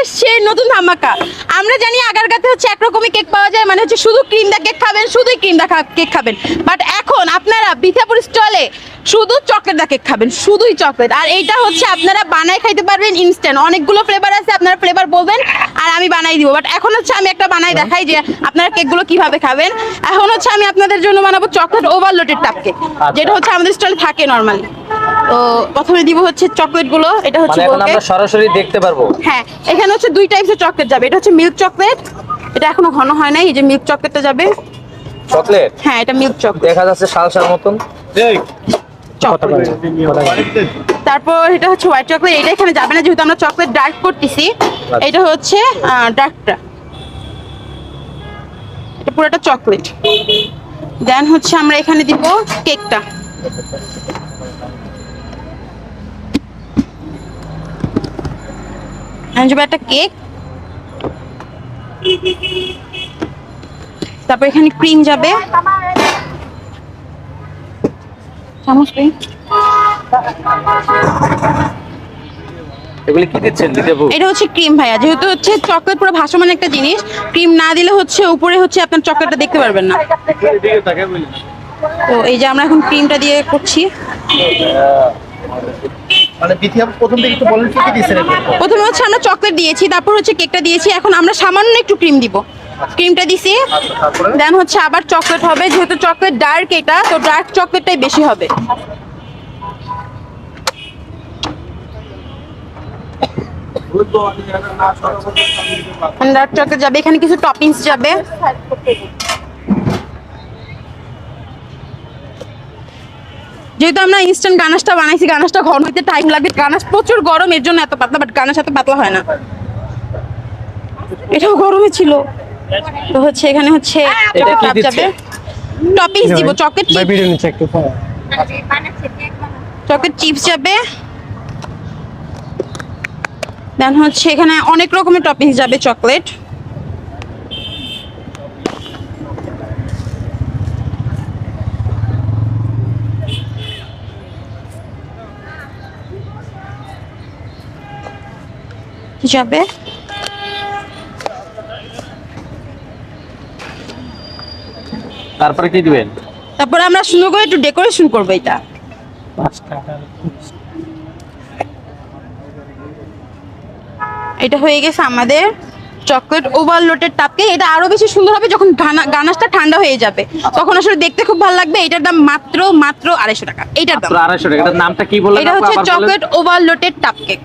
এসছে নতুন ধামাকা। আমরা জানি আগারগাঁতে হচ্ছে একরকমই কেক পাওয়া যায়, মানে হচ্ছে শুধু ক্রিম দা কেক খাবেন, শুধুই ক্রিম দা কেক খাবেন। বাট এখন আপনারা বিথাপুর স্টলে শুধু চকলেট দা কেক খাবেন, শুধুই চকলেট। আর এইটা হচ্ছে আপনারা বানাই খাইতে পারবেন ইনস্ট্যান্ট। অনেকগুলো ফ্লেভার আছে, আপনারা ফ্লেভার বলবেন আর আমি বানাই দিব। বাট এখন হচ্ছে আমি একটা বানাই দেখাই যে আপনারা কেকগুলো কিভাবে খাবেন। এখন হচ্ছে আমি আপনাদের জন্য বানাবো চকলেট ওভারলোডেড টাপ কেক, যেটা হচ্ছে আমাদের স্টলে থাকে নরমালি। তো প্রথমে দিব হচ্ছে চকলেট গুলো। এটা হচ্ছে মানে এখন আমরা সরাসরি দেখতে পারবো। হ্যাঁ, এখানে হচ্ছে দুই টাইপসের চকলেট যাবে। এটা হচ্ছে মিল্ক চকলেট, এটা এখনো ঘন হয় নাই। এই যে মিল্ক চকলেটটা যাবে। চকলেট, হ্যাঁ এটা মিল্ক চকলেট দেখা যাচ্ছে শালসার মতন। চকলেট। তারপর এটা হচ্ছে হোয়াইট চকলেট, এটা এখানে যাবে না যেহেতু আমরা চকলেট ডার্ক করতেছি। এটা হচ্ছে ডার্কটা, এটা পুরোটা চকলেট। দেন হচ্ছে আমরা এখানে দিব কেকটা। একটা কেক, তারপর এখানে ক্রিম যাবে, চামচ ক্রিম। এগুলি কি দিচ্ছেন দিদেবু? এটা হচ্ছে ক্রিম ভাইয়া, যেহেতু হচ্ছে চকলেট পুরো ভাসমান একটা জিনিস, ক্রিম না দিলে হচ্ছে উপরে হচ্ছে আপনার চকলেটটা দেখতে পারবেন না। তো এই যে আমরা এখন ক্রিমটা দিয়ে করছি। মানে বিথিয়াপ প্রথম থেকে একটু বলেন কি কি দিয়েছেন? প্রথমে হচ্ছে আমরা চকলেট দিয়েছি, তারপর হচ্ছে কেকটা দিয়েছি। এখন আমরা সামান্য একটু ক্রিম দিব, ক্রিমটা দিছি। দেন হচ্ছে আবার চকলেট হবে, যেহেতু চকলেট ডার্ক, এটা তো ডার্ক চকলেটটাই বেশি হবে। ডার্ক চকলেট যাবে, এখানে কিছু টপিংস যাবে। যেহেতু আমরা ইনস্ট্যান্ট গানাশটা বানাইছি, গানাশটা ঘন হইতে টাইম লাগবে। গানাশ প্রচুর গরম, এর জন্য এত পাতলা, বাট গানাশ এত পাতলা হয় না। এটাও গরমে ছিল। তো হচ্ছে এখানে হচ্ছে এটা কি কাপ যাবে, টপিংস দিব। চকলেট চকলেট চিপস যাবে। দেন হচ্ছে এখানে অনেক রকমের টপিংস যাবে চকলেট। যাবে তারপরে কি দিবেন? তারপর আমরা সুন্দর করে একটু ডেকোরেশন করবো। এটা এটা হয়ে গেছে আমাদের চকলেট ওভারলোডেড টাপ কেক। এটা আরো বেশি সুন্দর হবে যখন গানাশটা ঠান্ডা হয়ে যাবে, তখন আসলে দেখতে খুব ভালো লাগবে। এটার দাম মাত্র 250 টাকা। এইটার দাম 250 টাকা। এটার নামটা কি বললেন? এটা হচ্ছে চকলেট ওভারলোডেড টাপ কেক।